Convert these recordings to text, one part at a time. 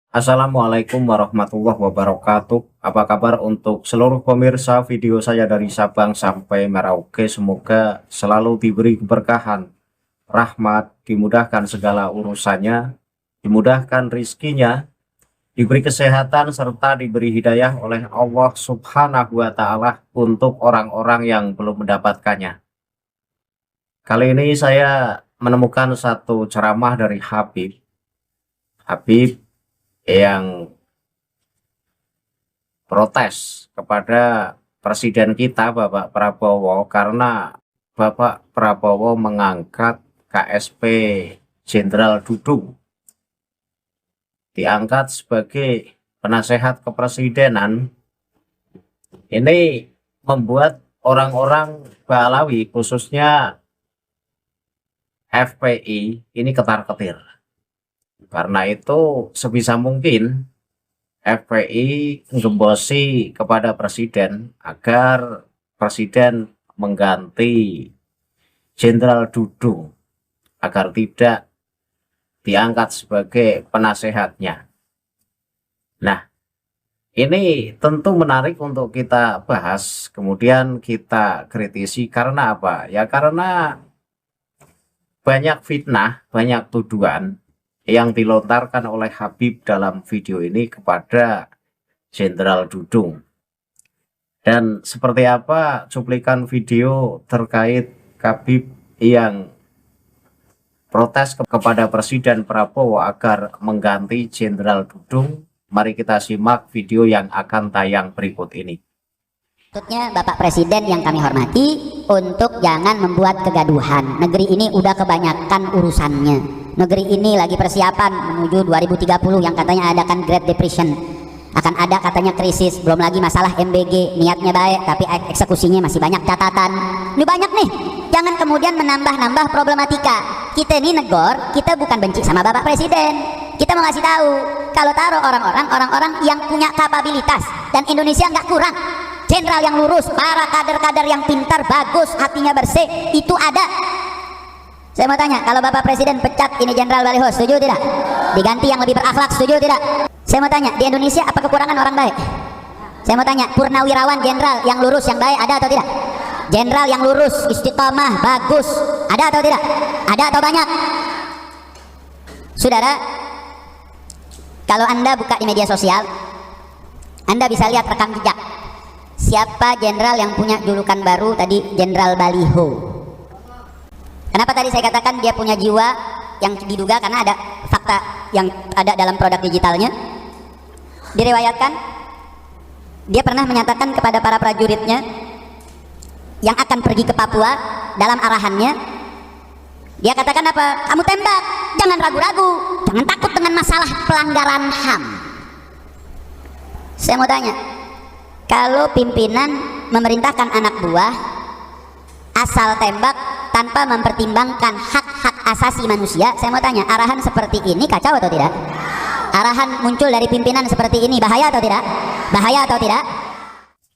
Assalamualaikum warahmatullahi wabarakatuh. Apa kabar untuk seluruh pemirsa video saya dari Sabang sampai Merauke? Semoga selalu diberi keberkahan, rahmat, dimudahkan segala urusannya, dimudahkan rizkinya, diberi kesehatan, serta diberi hidayah oleh Allah Subhanahu wa Ta'ala untuk orang-orang yang belum mendapatkannya. Kali ini saya menemukan satu ceramah dari Habib yang protes kepada presiden kita Bapak Prabowo karena Bapak Prabowo mengangkat KSP Jenderal Dudung, diangkat sebagai penasehat kepresidenan. Ini membuat orang-orang Balawi khususnya FPI ini ketar-ketir. Karena itu sebisa mungkin FPI menggembosi kepada presiden agar presiden mengganti Jenderal Dudung agar tidak diangkat sebagai penasehatnya. Nah, ini tentu menarik untuk kita bahas, kemudian kita kritisi. Karena apa? Ya karena banyak fitnah, banyak tuduhan yang dilontarkan oleh Habib dalam video ini kepada Jenderal Dudung. Dan seperti apa cuplikan video terkait Habib yang protes kepada Presiden Prabowo agar mengganti Jenderal Dudung? Mari kita simak video yang akan tayang berikut ini. Maksudnya Bapak Presiden yang kami hormati untuk jangan membuat kegaduhan. Negeri ini udah kebanyakan urusannya. Negeri ini lagi persiapan menuju 2030 yang katanya adakan Great Depression. Akan ada katanya krisis, belum lagi masalah MBG. Niatnya baik tapi eksekusinya masih banyak catatan. Ini banyak nih. Jangan kemudian menambah-nambah problematika. Kita ini negor, kita bukan benci sama Bapak Presiden. Kita mau ngasih tahu kalau taruh orang-orang yang punya kapabilitas dan Indonesia nggak kurang. Jenderal yang lurus, para kader-kader yang pintar, bagus, hatinya bersih, itu ada. Saya mau tanya, kalau Bapak Presiden pecat ini Jenderal Baliho, setuju tidak? Diganti yang lebih berakhlak, setuju tidak? Saya mau tanya, di Indonesia apa kekurangan orang baik? Saya mau tanya, purnawirawan jenderal yang lurus, yang baik, ada atau tidak? Jenderal yang lurus, istiqomah, bagus, ada atau tidak? Ada atau banyak? Saudara, kalau Anda buka di media sosial, Anda bisa lihat rekam jejak. Siapa jenderal yang punya julukan baru tadi, Jenderal Baliho? Kenapa tadi saya katakan dia punya jiwa yang diduga? Karena ada fakta yang ada dalam produk digitalnya. Diriwayatkan dia pernah menyatakan kepada para prajuritnya yang akan pergi ke Papua, dalam arahannya dia katakan apa? Kamu tembak, jangan ragu-ragu, jangan takut dengan masalah pelanggaran HAM. Saya mau tanya, kalau pimpinan memerintahkan anak buah asal tembak tanpa mempertimbangkan hak-hak asasi manusia, saya mau tanya, arahan seperti ini kacau atau tidak? Arahan muncul dari pimpinan seperti ini bahaya atau tidak? Bahaya atau tidak?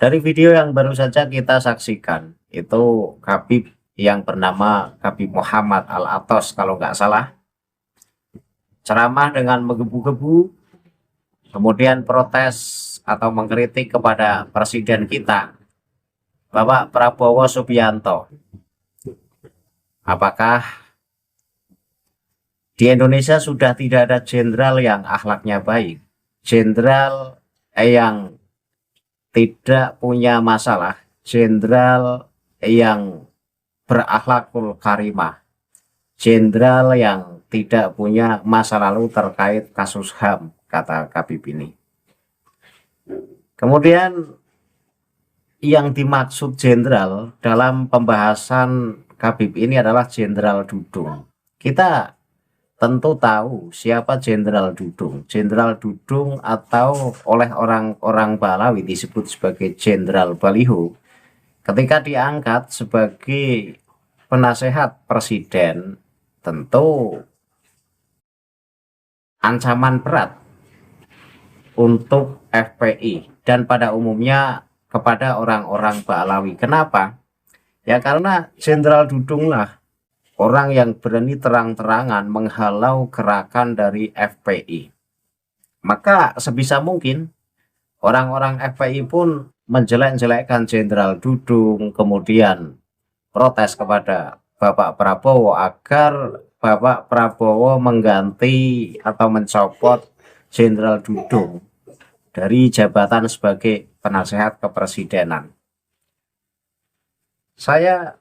Dari video yang baru saja kita saksikan, itu Habib yang bernama Habib Muhammad Al-Atos kalau nggak salah, ceramah dengan menggebu-gebu, kemudian protes atau mengkritik kepada presiden kita, Bapak Prabowo Subianto. Apakah di Indonesia sudah tidak ada jenderal yang akhlaknya baik, jenderal yang tidak punya masalah, jenderal yang berakhlakul karimah, jenderal yang tidak punya masa lalu terkait kasus HAM, kata Habib ini. Kemudian yang dimaksud jenderal dalam pembahasan Habib ini adalah Jenderal Dudung. Kita tentu tahu siapa Jenderal Dudung. Jenderal Dudung atau oleh orang-orang Balawi disebut sebagai Jenderal Baliho. Ketika diangkat sebagai penasehat presiden, tentu ancaman berat untuk FPI dan pada umumnya kepada orang-orang Balawi. Kenapa? Ya karena Jenderal Dudung lah orang yang berani terang-terangan menghalau gerakan dari FPI. Maka sebisa mungkin orang-orang FPI pun menjelek-jelekkan Jenderal Dudung, kemudian protes kepada Bapak Prabowo agar Bapak Prabowo mengganti atau mencopot Jenderal Dudung dari jabatan sebagai penasehat kepresidenan. Saya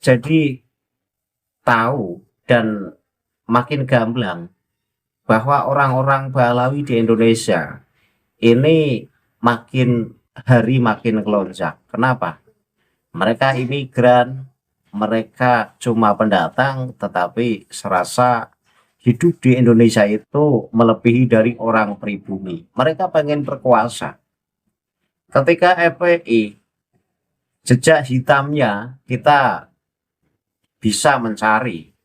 jadi tahu dan makin gamblang bahwa orang-orang Balawi di Indonesia ini makin hari makin kelonjak. Kenapa? Mereka imigran, mereka cuma pendatang, tetapi serasa hidup di Indonesia itu melebihi dari orang pribumi. Mereka pengen berkuasa. Ketika FPI, jejak hitamnya kita bisa mencari,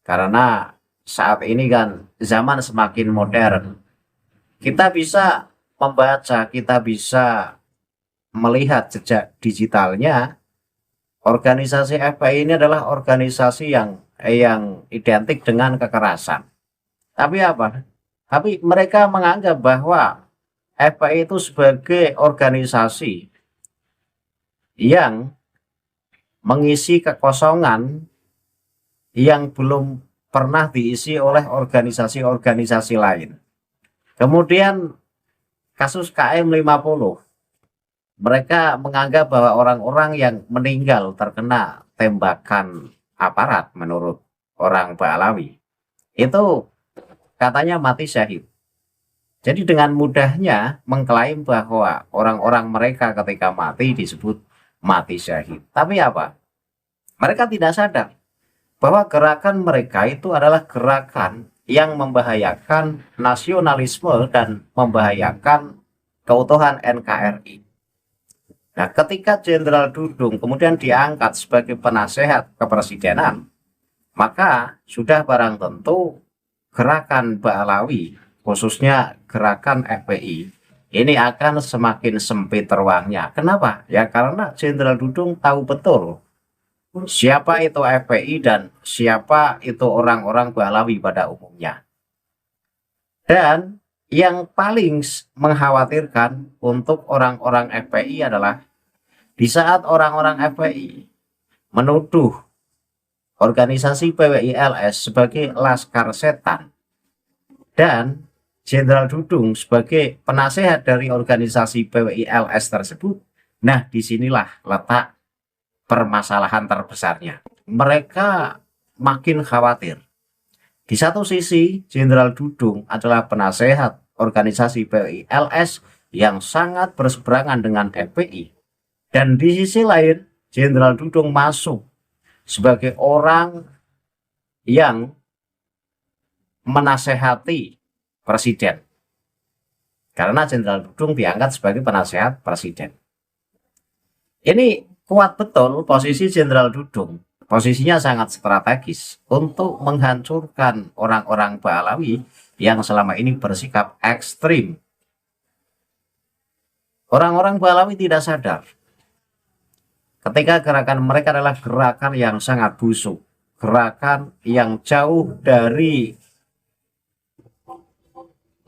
karena saat ini kan zaman semakin modern. Kita bisa membaca, kita bisa melihat jejak digitalnya. Organisasi FPI ini adalah organisasi yang identik dengan kekerasan. Tapi apa? Tapi mereka menganggap bahwa FPI itu sebagai organisasi yang mengisi kekosongan yang belum pernah diisi oleh organisasi-organisasi lain. Kemudian kasus KM 50, mereka menganggap bahwa orang-orang yang meninggal terkena tembakan aparat menurut orang Balawi itu katanya mati syahid. Jadi dengan mudahnya mengklaim bahwa orang-orang mereka ketika mati disebut mati syahid. Tapi apa? Mereka tidak sadar bahwa gerakan mereka itu adalah gerakan yang membahayakan nasionalisme dan membahayakan keutuhan NKRI. Nah, ketika Jenderal Dudung kemudian diangkat sebagai penasehat kepresidenan, maka sudah barang tentu gerakan Balawi, khususnya gerakan FPI, ini akan semakin sempit ruangnya. Kenapa? Ya karena Jenderal Dudung tahu betul siapa itu FPI dan siapa itu orang-orang Balawi pada umumnya. Dan yang paling mengkhawatirkan untuk orang-orang FPI adalah di saat orang-orang FPI menuduh organisasi PWILS sebagai laskar setan dan Jenderal Dudung sebagai penasehat dari organisasi PWILS tersebut, nah disinilah letak permasalahan terbesarnya. Mereka makin khawatir. Di satu sisi, Jenderal Dudung adalah penasehat organisasi PWILS yang sangat berseberangan dengan FPI. Dan di sisi lain, Jenderal Dudung masuk sebagai orang yang menasehati presiden. Karena Jenderal Dudung diangkat sebagai penasehat presiden. Ini kuat betul posisi Jenderal Dudung. Posisinya sangat strategis untuk menghancurkan orang-orang Balawi yang selama ini bersikap ekstrim. Orang-orang Balawi tidak sadar ketika gerakan mereka adalah gerakan yang sangat busuk, gerakan yang jauh dari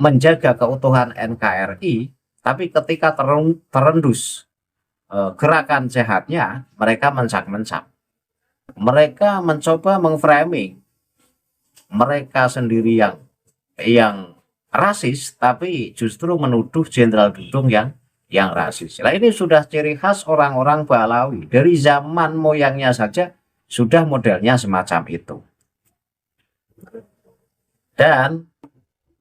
menjaga keutuhan NKRI, tapi ketika terendus gerakan sehatnya, mereka mencak-mencak. Mereka mencoba mengframing mereka sendiri yang rasis, tapi justru menuduh Jenderal Dudung yang rasis. Nah, ini sudah ciri khas orang-orang Balawi. Dari zaman moyangnya saja sudah modelnya semacam itu. Dan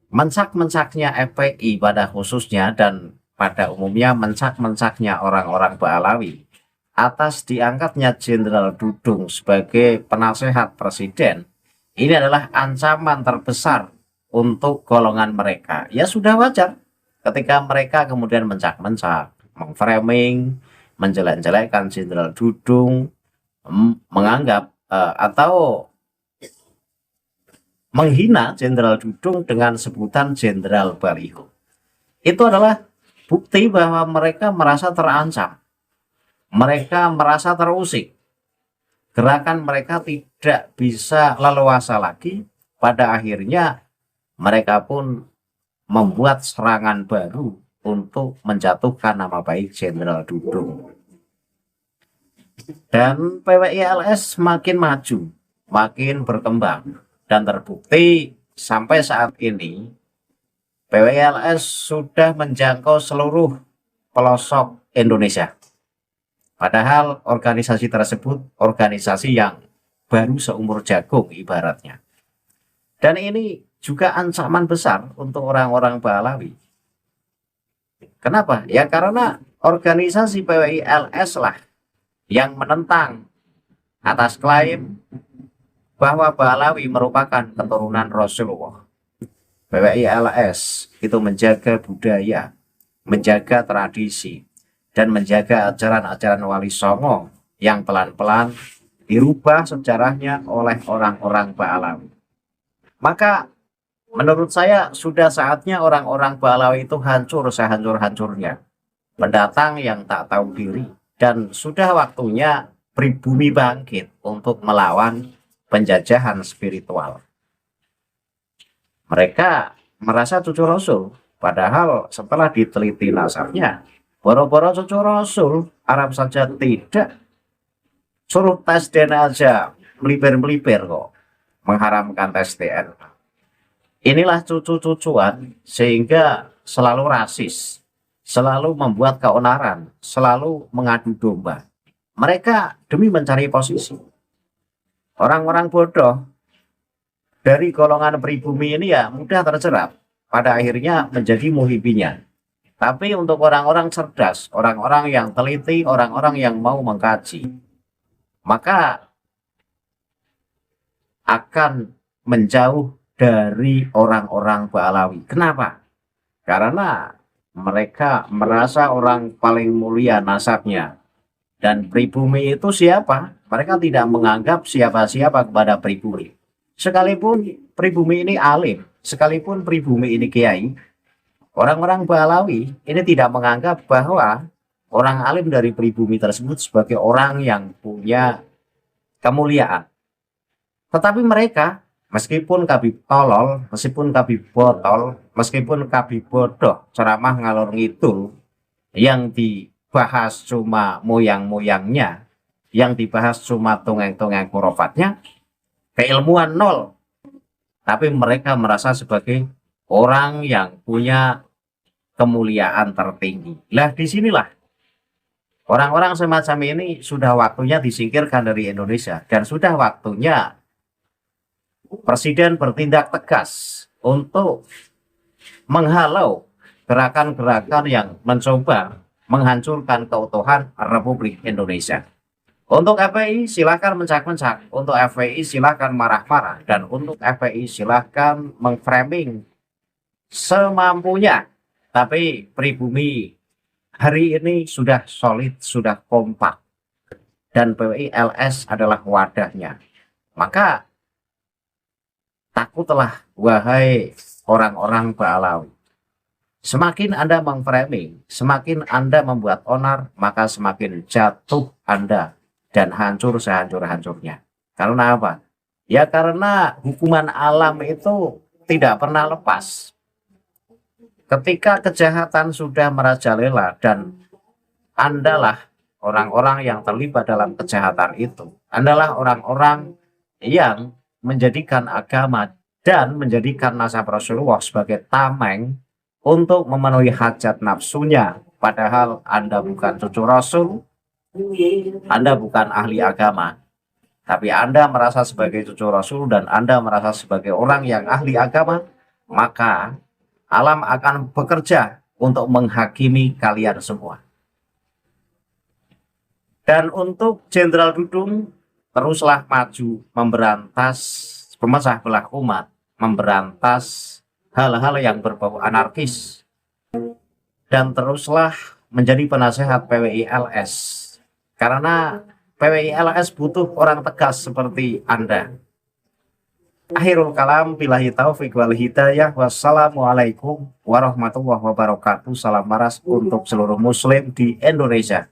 mencak-mencaknya FPI pada khususnya dan pada umumnya mencak-mencaknya orang-orang Balawi atas diangkatnya Jenderal Dudung sebagai penasehat presiden, ini adalah ancaman terbesar untuk golongan mereka. Ya sudah wajar ketika mereka kemudian mencak-mencak, mengframing, menjelek-jelekkan Jenderal Dudung, menganggap atau menghina Jenderal Dudung dengan sebutan Jenderal Baliho. Itu adalah bukti bahwa mereka merasa terancam. Mereka merasa terusik. Gerakan mereka tidak bisa leluasa lagi. Pada akhirnya mereka pun membuat serangan baru untuk menjatuhkan nama baik Jenderal Dudung. Dan PWI-LS makin maju, makin berkembang, dan terbukti sampai saat ini PWI-LS sudah menjangkau seluruh pelosok Indonesia. Padahal organisasi tersebut organisasi yang baru seumur jagung ibaratnya. Dan ini juga ancaman besar untuk orang-orang Balawi. Kenapa? Ya karena organisasi PWI-LS lah yang menentang atas klaim bahwa Balawi merupakan keturunan Rasulullah. PWI-LS itu menjaga budaya, menjaga tradisi, dan menjaga ajaran-ajaran Wali Songo yang pelan-pelan dirubah sejarahnya oleh orang-orang Balawi. Maka menurut saya sudah saatnya orang-orang Balawi itu hancur sehancur-hancurnya. Pendatang yang tak tahu diri, dan sudah waktunya pribumi bangkit untuk melawan penjajahan spiritual. Mereka merasa cucu Rasul, padahal setelah diteliti nasabnya, boro-boro cucu Rasul, Arab saja tidak. Suruh tes DNA aja, melipir-melipir kok, mengharamkan tes DNA. Inilah cucu-cucuan sehingga selalu rasis, selalu membuat keonaran, selalu mengadu domba. Mereka demi mencari posisi. Orang-orang bodoh dari golongan pribumi ini ya mudah terjerap, pada akhirnya menjadi muhibinya. Tapi untuk orang-orang cerdas, orang-orang yang teliti, orang-orang yang mau mengkaji, maka akan menjauh dari orang-orang Balawi. Kenapa? Karena mereka merasa orang paling mulia nasabnya. Dan pribumi itu siapa? Mereka tidak menganggap siapa-siapa kepada pribumi. Sekalipun pribumi ini alim, sekalipun pribumi ini kiai, orang-orang Balawi ini tidak menganggap bahwa orang alim dari pribumi tersebut sebagai orang yang punya kemuliaan. Tetapi mereka, meskipun kabib tolol, meskipun kabib botol, meskipun kabib bodoh, ceramah ngalor ngidul, yang dibahas cuma moyang-moyangnya, yang dibahas cuma tongeng-tongeng kurofatnya, keilmuan nol. Tapi mereka merasa sebagai orang yang punya kemuliaan tertinggi. Lah disinilah orang-orang semacam ini sudah waktunya disingkirkan dari Indonesia, dan sudah waktunya Presiden bertindak tegas untuk menghalau gerakan-gerakan yang mencoba menghancurkan keutuhan Republik Indonesia. Untuk FPI silahkan mencak-mencak, untuk FPI silahkan marah-marah, dan untuk FPI silahkan mengframing semampunya. Tapi pribumi hari ini sudah solid, sudah kompak, dan PWI-LS adalah wadahnya. Maka takutlah wahai orang-orang Balawi. Semakin Anda mengframing, semakin Anda membuat onar, maka semakin jatuh Anda dan hancur sehancur-hancurnya. Karena apa? Ya karena hukuman alam itu tidak pernah lepas. Ketika kejahatan sudah merajalela dan Andalah orang-orang yang terlibat dalam kejahatan itu, Andalah orang-orang yang menjadikan agama dan menjadikan nasab Rasulullah sebagai tameng untuk memenuhi hajat nafsunya, padahal Anda bukan cucu Rasul, Anda bukan ahli agama, tapi Anda merasa sebagai cucu Rasul dan Anda merasa sebagai orang yang ahli agama, maka alam akan bekerja untuk menghakimi kalian semua. Dan untuk Jenderal Dudung, teruslah maju memberantas pemecah belah umat, memberantas hal-hal yang berbau anarkis, dan teruslah menjadi penasehat PWI-LS, karena PWI-LS butuh orang tegas seperti Anda. Akhirul kalam, billahi taufik wal hidayah, wassalamualaikum warahmatullahi wabarakatuh. Salam maras untuk seluruh muslim di Indonesia.